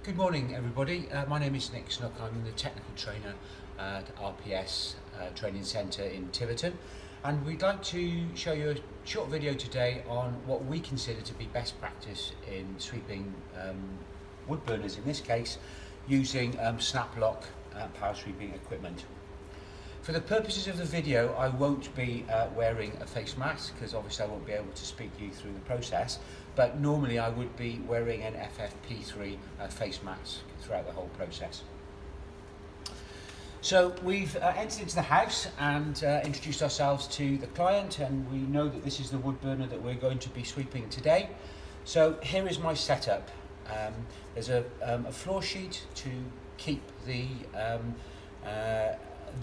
Good morning everybody, my name is Snook. I'm the technical trainer at RPS Training Centre in Tiverton, and we'd like to show you a short video today on what we consider to be best practice in sweeping wood burners, in this case using SnapLok power sweeping equipment. For the purposes of the video, I won't be wearing a face mask because obviously I won't be able to speak you through the process, but normally I would be wearing an FFP3 face mask throughout the whole process. So we've entered into the house and introduced ourselves to the client, and we know that this is the wood burner that we're going to be sweeping today. So here is my setup. There's a floor sheet to keep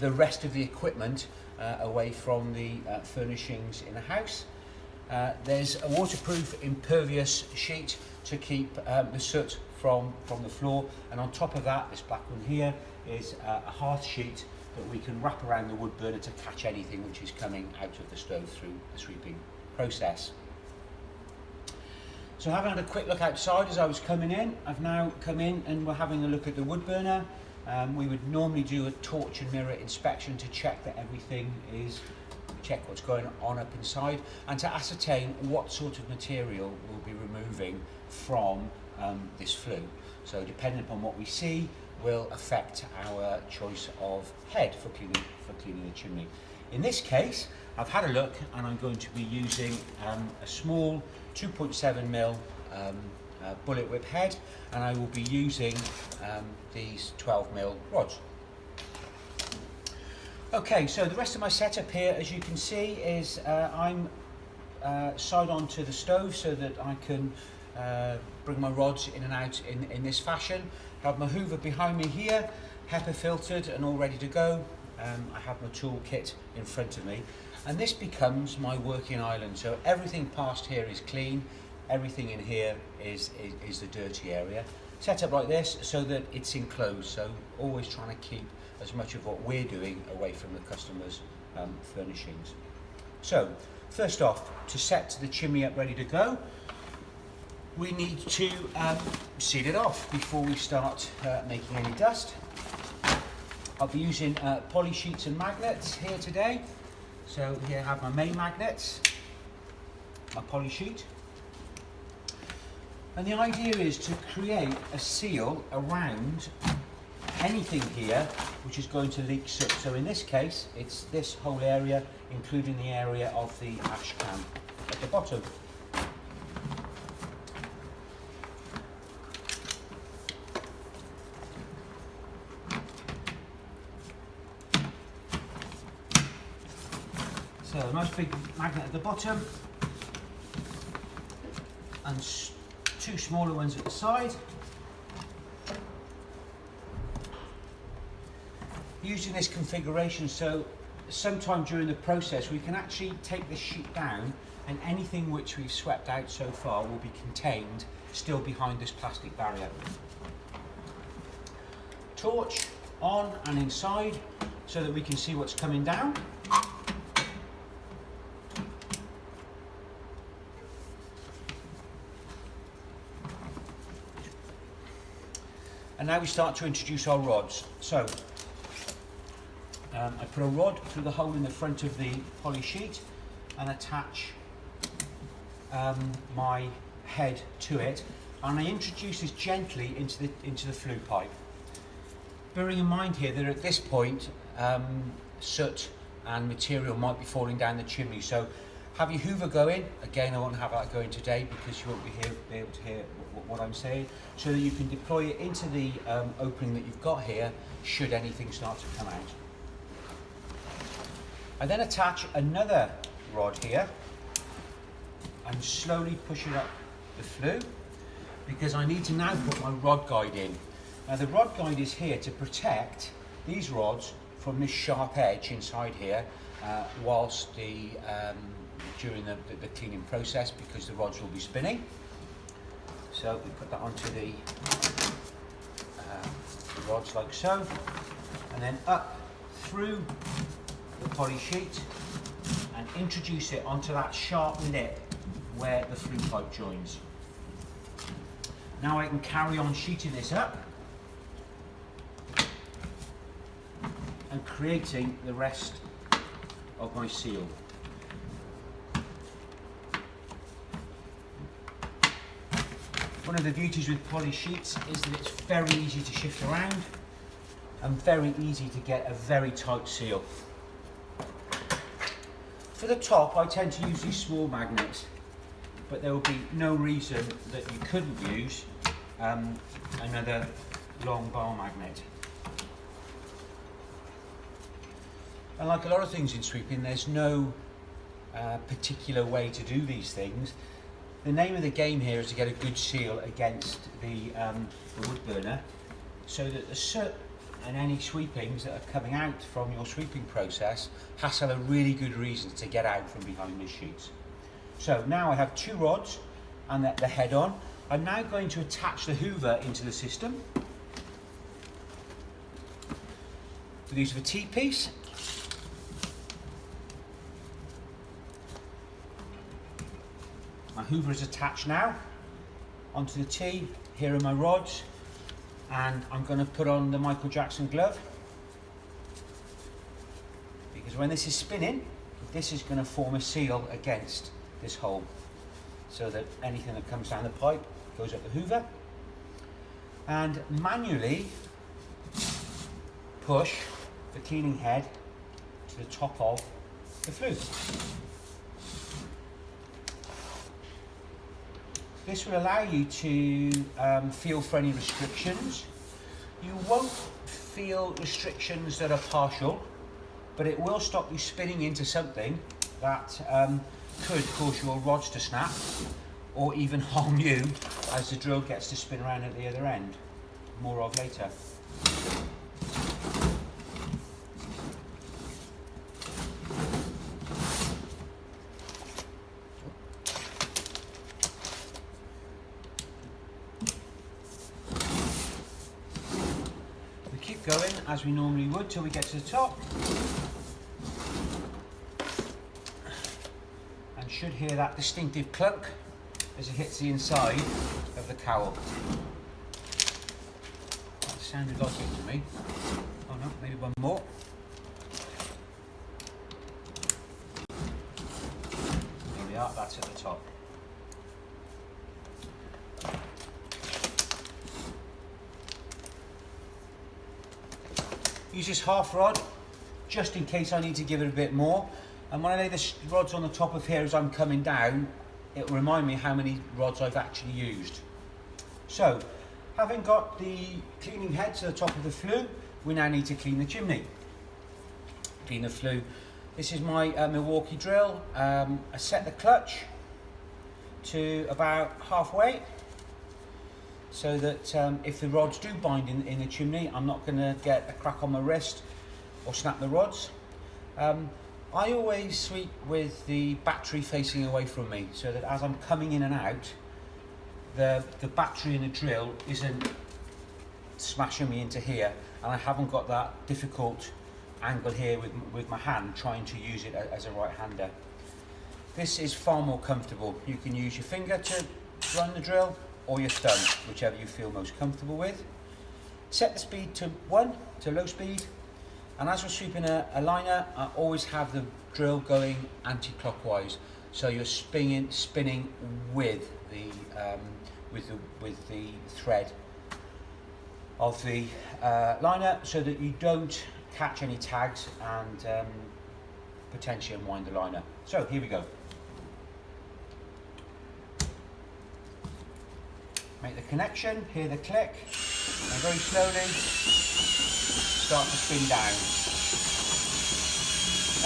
the rest of the equipment away from the furnishings in the house. There's a waterproof Impervious sheet to keep the soot from the floor, and on top of that, this black one here is a hearth sheet that we can wrap around the wood burner to catch anything which is coming out of the stove through the sweeping process. So having had a quick look outside as I was coming in, I've now come in and we're having a look at the wood burner. We would normally do a torch and mirror inspection to check that everything is, check what's going on up inside, and to ascertain what sort of material we'll be removing from this flue. So depending upon what we see will affect our choice of head for cleaning the chimney. In this case, I've had a look and I'm going to be using a small 2.7mm bullet whip head, and I will be using these 12mm rods. Okay, so the rest of my setup here, as you can see, is I'm side on to the stove so that I can bring my rods in and out in this fashion. I have my Hoover behind me here, HEPA filtered and all ready to go. I have my tool kit in front of me, and this becomes my working island. So everything past here is clean, everything in here is the dirty area. Set up like this so that it's enclosed, so always trying to keep as much of what we're doing away from the customer's furnishings. So first off, to set the chimney up ready to go, we need to seal it off before we start making any dust. I'll be using poly sheets and magnets here today. So here I have my main magnets, my poly sheet. And the idea is to create a seal around anything here which is going to leak soot. So in this case, it's this whole area, including the area of the ash can at the bottom. So a nice big magnet at the bottom, and two smaller ones at the side. Using this configuration, so sometime during the process we can actually take this sheet down, and anything which we've swept out so far will be contained still behind this plastic barrier. Torch on and inside so that we can see what's coming down. And now we start to introduce our rods. So I put a rod through the hole in the front of the poly sheet and attach my head to it, and I introduce this gently into the flue pipe. Bearing in mind here that at this point soot and material might be falling down the chimney, so have your Hoover going. Again, I won't have that going today because you won't be able to hear what I'm saying, so that you can deploy it into the opening that you've got here should anything start to come out. I then attach another rod here and slowly push it up the flue, because I need to now put my rod guide in. Now the rod guide is here to protect these rods from this sharp edge inside here whilst during the cleaning process, because the rods will be spinning. So we put that onto the rods like so, and then up through the poly sheet and introduce it onto that sharp lip where the flue pipe joins. Now I can carry on sheeting this up and creating the rest of my seal. One of the beauties with poly sheets is that it's very easy to shift around and very easy to get a very tight seal. For the top, I tend to use these small magnets, but there will be no reason that you couldn't use another long bar magnet. And like a lot of things in sweeping, there's no particular way to do these things. The name of the game here is to get a good seal against the wood burner, so that the soot and any sweepings that are coming out from your sweeping process has to have a really good reason to get out from behind the sheets. So now I have 2 rods and the head on. I'm now going to attach the Hoover into the system. With use of a T-piece. My Hoover is attached now onto the T. Here are my rods, and I'm going to put on the Michael Jackson glove, because when this is spinning, this is going to form a seal against this hole, so that anything that comes down the pipe goes up the Hoover. And manually push the cleaning head to the top of the flue. This will allow you to feel for any restrictions. You won't feel restrictions that are partial, but it will stop you spinning into something that could cause your rods to snap, or even harm you as the drill gets to spin around at the other end. More of later. Keep going as we normally would till we get to the top, and should hear that distinctive clunk as it hits the inside of the cowl. That sounded like it to me. Oh no, maybe one more. There we are, that's at the top. Use this half rod just in case I need to give it a bit more, and when I lay the rods on the top of here as I'm coming down, it will remind me how many rods I've actually used. So, having got the cleaning head to the top of the flue, we now need to clean the chimney. Clean the flue. This is my Milwaukee drill. I set the clutch to about halfway, so that if the rods do bind in the chimney, I'm not going to get a crack on my wrist or snap the rods. I always sweep with the battery facing away from me, so that as I'm coming in and out, the battery in the drill isn't smashing me into here, and I haven't got that difficult angle here with my hand trying to use it as a right-hander. This is far more comfortable. You can use your finger to run the drill, or your thumb, whichever you feel most comfortable with. Set the speed to 1, to low speed, and as we're sweeping a liner, I always have the drill going anti-clockwise, so you're spinning with the thread of the liner, so that you don't catch any tags and potentially unwind the liner. So here we go. Make the connection, hear the click, and very slowly start to spin down.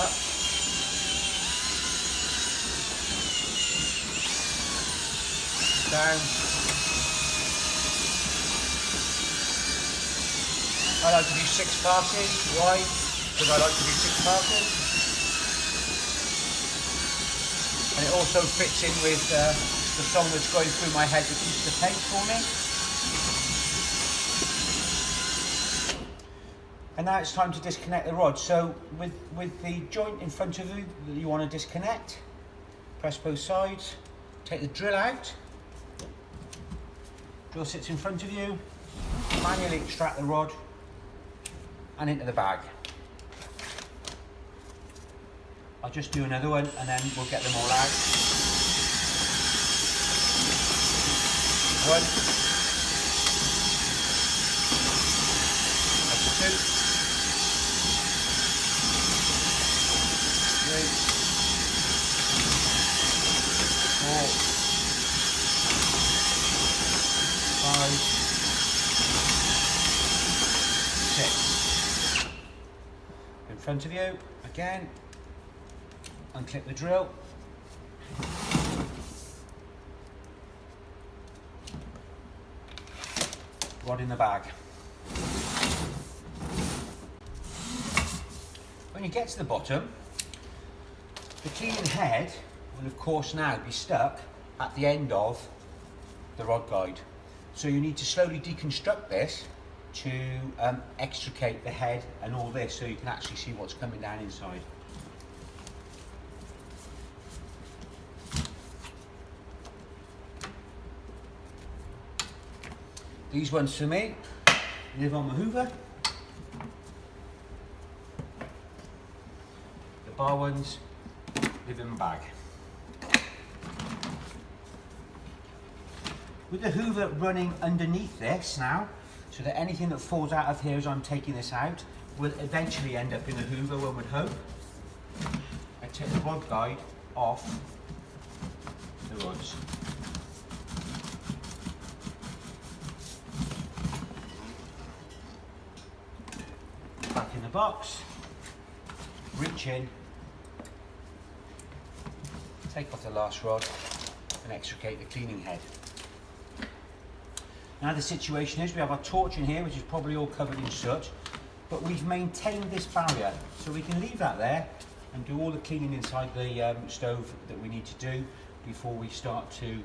Up. Down. I like to do 6 passes. Why? Because I like to do 6 passes. And it also fits in with the song that's going through my head that keeps the pace for me. And now it's time to disconnect the rod. So with the joint in front of you that you want to disconnect, press both sides, take the drill out, Drill sits in front of you. Manually extract the rod and into the bag. I'll just do another one and then we'll get them all out. One. That's two. Three. Four. Five. Six. In front of you, again. Unclip the drill. Rod in the bag. When you get to the bottom, the cleaning head will of course now be stuck at the end of the rod guide. So you need to slowly deconstruct this to extricate the head and all this so you can actually see what's coming down inside. These ones for me live on my Hoover. The bar ones live in my bag. With the Hoover running underneath this now, so that anything that falls out of here as I'm taking this out will eventually end up in the Hoover, one would hope. I take the rod guide off the rods. Back in the box, reach in, take off the last rod and extricate the cleaning head. Now the situation is we have our torch in here which is probably all covered in soot, but we've maintained this barrier so we can leave that there and do all the cleaning inside the stove that we need to do before we start to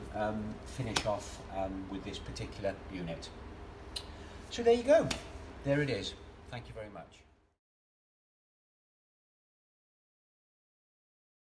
finish off with this particular unit. So there you go, there it is. Thank you very much.